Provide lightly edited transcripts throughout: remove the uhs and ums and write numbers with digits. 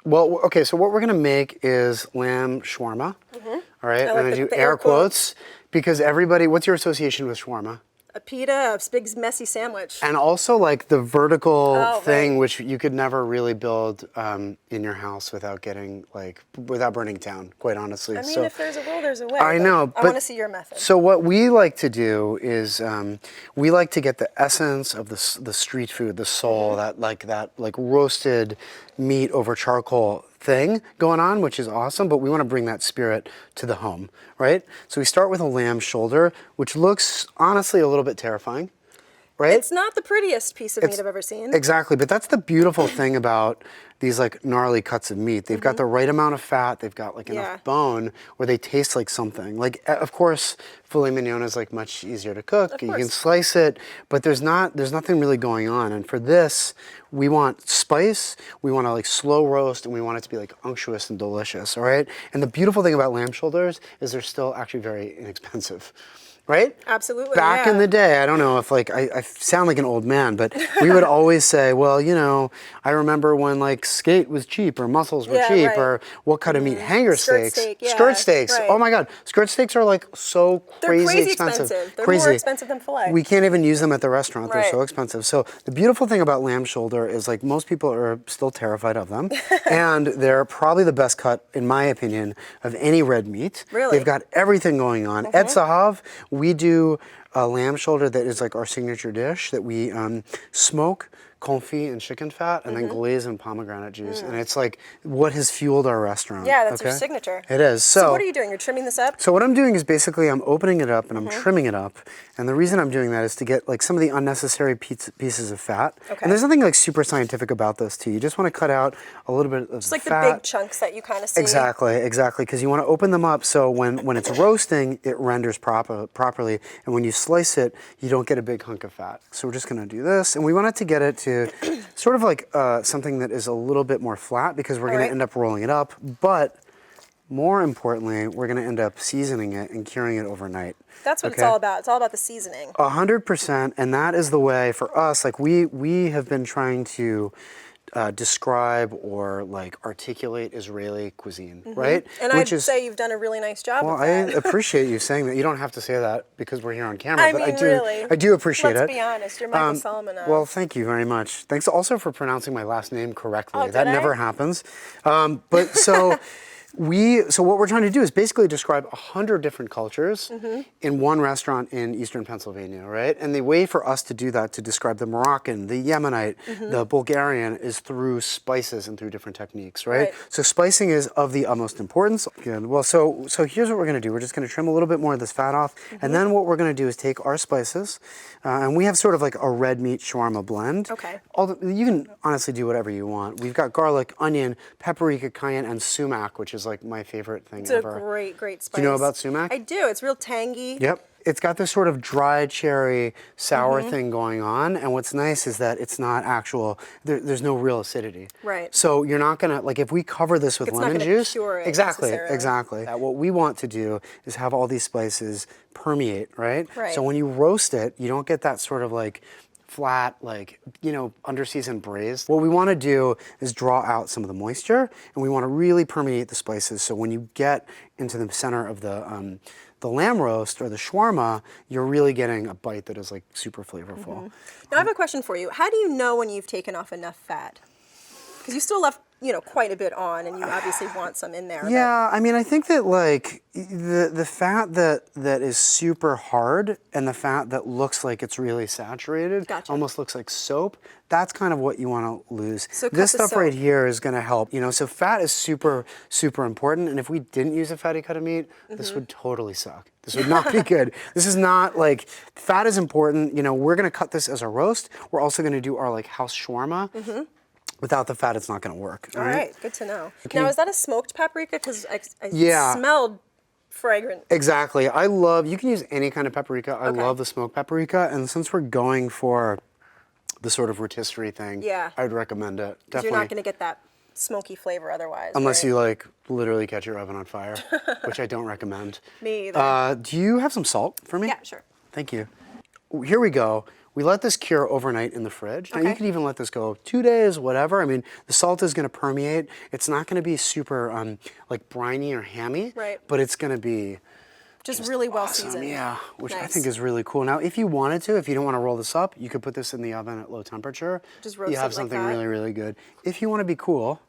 Well, okay, so what we're gonna make is lamb shawarma. All right, I I'm like gonna do the air quotes because everybody, what's your association with shawarma? A pita, a big messy sandwich. And also like the vertical thing, right. which you could never really build in your house without getting without burning down, quite honestly. I mean, So if there's a will, there's a way. I but know, I but want to see your method. so what we like to do is we like to get the essence of the street food, the soul, that roasted meat over charcoal thing going on, which is awesome, but we want to bring that spirit to the home, right? So we start with a lamb shoulder, which looks honestly a little bit terrifying, right? It's not the prettiest piece of meat I've ever seen. Exactly, but that's the beautiful thing about these like gnarly cuts of meat. They've got the right amount of fat, they've got like enough bone where they taste like something. Like, of course, filet mignon is like much easier to cook. You can slice it, but there's nothing really going on. And for this, we want spice, we want to like slow roast, and we want it to be like unctuous and delicious, all right? And the beautiful thing about lamb shoulders is they're still actually very inexpensive. Right? Absolutely. Back in the day, I don't know if like I sound like an old man, but we would always say, well, you know, I remember when like skate was cheap or mussels were cheap or what cut of meat? Hanger steaks. Skirt steaks. Oh my God. Skirt steaks are like so crazy expensive. They're more expensive than filet. We can't even use them at the restaurant. They're so expensive. So the beautiful thing about lamb shoulder is like most people are still terrified of them. And they're probably the best cut, in my opinion, of any red meat. Really? They've got everything going on. At Sahav, we do a lamb shoulder that is like our signature dish that we smoke confit and chicken fat and then glaze in pomegranate juice. And it's like what has fueled our restaurant. Yeah, that's your signature. It is. So what are you doing? You're trimming this up? So what I'm doing is basically I'm opening it up and I'm trimming it up. And the reason I'm doing that is to get like some of the unnecessary pieces of fat. And there's nothing like super scientific about this too. You just want to cut out a little bit of just like fat. the big chunks that you kind of see. Exactly, because you want to open them up so when it's roasting, it renders properly. And when you slice it, you don't get a big hunk of fat. So we're just going to do this. And we want it to get it to sort of like something that is a little bit more flat because we're going to end up rolling it up. But more importantly, we're going to end up seasoning it and curing it overnight. That's what it's all about. It's all about the seasoning. 100%, and that is the way for us. Like we have been trying to describe or like articulate Israeli cuisine, right? And I'd say you've done a really nice job. Well, of that. I appreciate you saying that. You don't have to say that because we're here on camera, I but mean, I do appreciate it. Let's be honest. You're Michael Solomonov. Well, thank you very much. Thanks also for pronouncing my last name correctly. Oh, that never happens. But so. So what we're trying to do is basically describe 100 different cultures in one restaurant in Eastern Pennsylvania, right? And the way for us to do that, to describe the Moroccan, the Yemenite, the Bulgarian, is through spices and through different techniques, right? So spicing is of the utmost importance. Good. Well, so here's what we're going to do. We're just going to trim a little bit more of this fat off, and then what we're going to do is take our spices, and we have sort of like a red meat shawarma blend. Okay. You can honestly do whatever you want. We've got garlic, onion, paprika, cayenne, and sumac, which is like my favorite thing ever. It's a great spice. Do you know about sumac? I do. It's real tangy. Yep. It's got this sort of dry cherry sour thing going on, and what's nice is that it's not actual, there's no real acidity. Right. So you're not gonna, like if we cover this with lemon juice. Cure it exactly. What we want to do is have all these spices permeate, right? So when you roast it, you don't get that sort of like flat, like, you know, underseasoned braised. What we want to do is draw out some of the moisture, and we want to really permeate the spices. So when you get into the center of the lamb roast or the shawarma, you're really getting a bite that is like super flavorful. Now I have a question for you. How do you know when you've taken off enough fat? Because you still left, you know, quite a bit on, and you obviously want some in there. Yeah, I mean, I think that like the fat that is super hard and the fat that looks like it's really saturated, almost looks like soap, that's kind of what you want to lose. So this stuff right here is going to help, you know, so fat is super, super important, and if we didn't use a fatty cut of meat, this would totally suck. This would not be good. This is not like, fat is important, you know, we're going to cut this as a roast. We're also going to do our like house shawarma. Without the fat, it's not going to work. All right, good to know. Okay. Now, is that a smoked paprika? Because I smelled fragrant. Exactly. You can use any kind of paprika. I love the smoked paprika. And since we're going for the sort of rotisserie thing, I would recommend it. Definitely. You're not going to get that smoky flavor otherwise. Unless you like literally catch your oven on fire, which I don't recommend. Me either. Do you have some salt for me? Yeah, sure. Thank you. Here we go. We let this cure overnight in the fridge. Now you could even let this go 2 days, whatever. I mean, the salt is going to permeate. It's not going to be super like briny or hammy, but it's going to be just really well awesome, seasoned. yeah, which I think is really cool. Now, if you wanted to, if you don't want to roll this up, you could put this in the oven at low temperature. Just roast you have it something like that. really, really good. If you want to be cool,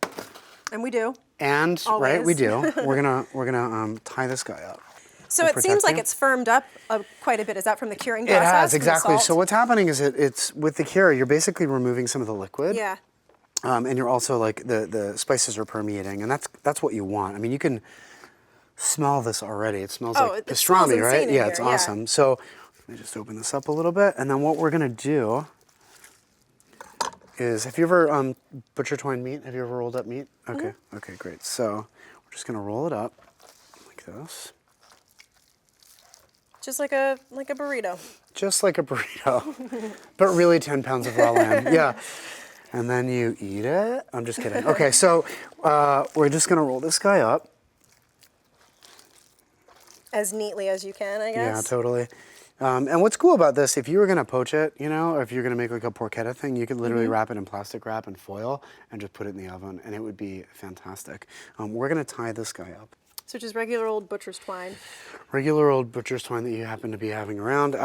and we do, and always. right, we do. We're gonna tie this guy up. So it seems like it's firmed up quite a bit. Is that from the curing process? It has, exactly. From the salt? So what's happening is it's with the cure, you're basically removing some of the liquid. Yeah. And you're also like the spices are permeating, and that's what you want. I mean, you can smell this already. It smells like pastrami, right? Yeah, it's awesome. So let me just open this up a little bit, and then what we're gonna do is, have you ever butcher twine meat? Have you ever rolled up meat? Okay, okay, great. So we're just gonna roll it up like this. Just like a burrito. Just like a burrito, but really 10 pounds of raw lamb. Yeah. And then you eat it. I'm just kidding. Okay, so we're just gonna roll this guy up. As neatly as you can, I guess. Yeah, totally. And what's cool about this, if you were gonna poach it, you know, or if you're gonna make like a porchetta thing, you could literally wrap it in plastic wrap and foil and just put it in the oven, and it would be fantastic. We're gonna tie this guy up. So just regular old butcher's twine. Regular old butcher's twine that you happen to be having around.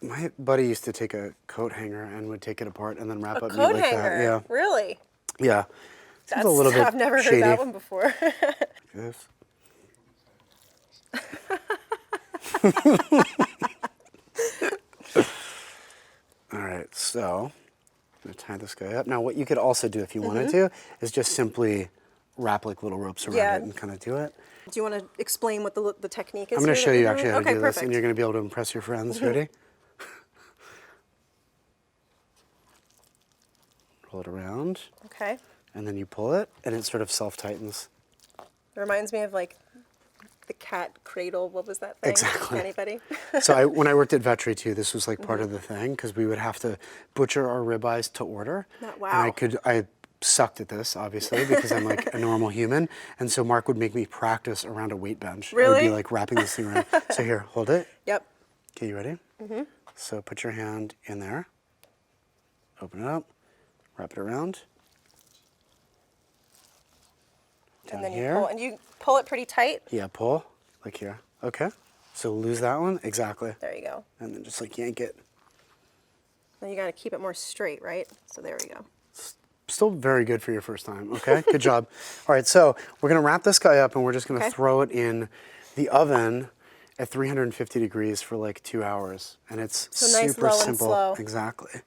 My buddy used to take a coat hanger and would take it apart and then wrap up meat like that. Yeah. Really? Yeah. That's a little bit I've never shady. heard that one before. Yes. All right, so I'm gonna tie this guy up. Now, what you could also do if you wanted to is just simply wrap like little ropes around it and kind of do it. Do you want to explain what the technique is? I'm going to show you actually how to do perfect. this, and you're going to be able to impress your friends. Ready? Roll it around. Okay. And then you pull it, and it sort of self-tightens. It reminds me of like the cat cradle. What was that thing? Exactly. Anybody? So when I worked at Vetri too, this was like part of the thing, because we would have to butcher our ribeyes to order. Wow. And I sucked at this, obviously, because I'm like a normal human. And so Mark would make me practice around a weight bench. Really? I would be like wrapping this thing around. So here, hold it. Yep. Okay, you ready? So put your hand in there. Open it up. Wrap it around. Down And then here. you pull, and you pull it pretty tight. Yeah, pull, like here. Okay. So lose that one. Exactly. There you go. And then just like yank it. Then you got to keep it more straight, right? So there we go. Still very good for your first time, okay? Good job. All right, so we're gonna wrap this guy up and we're just gonna throw it in the oven at 350 degrees for like 2 hours. And it's So nice, super low and simple. slow. Exactly.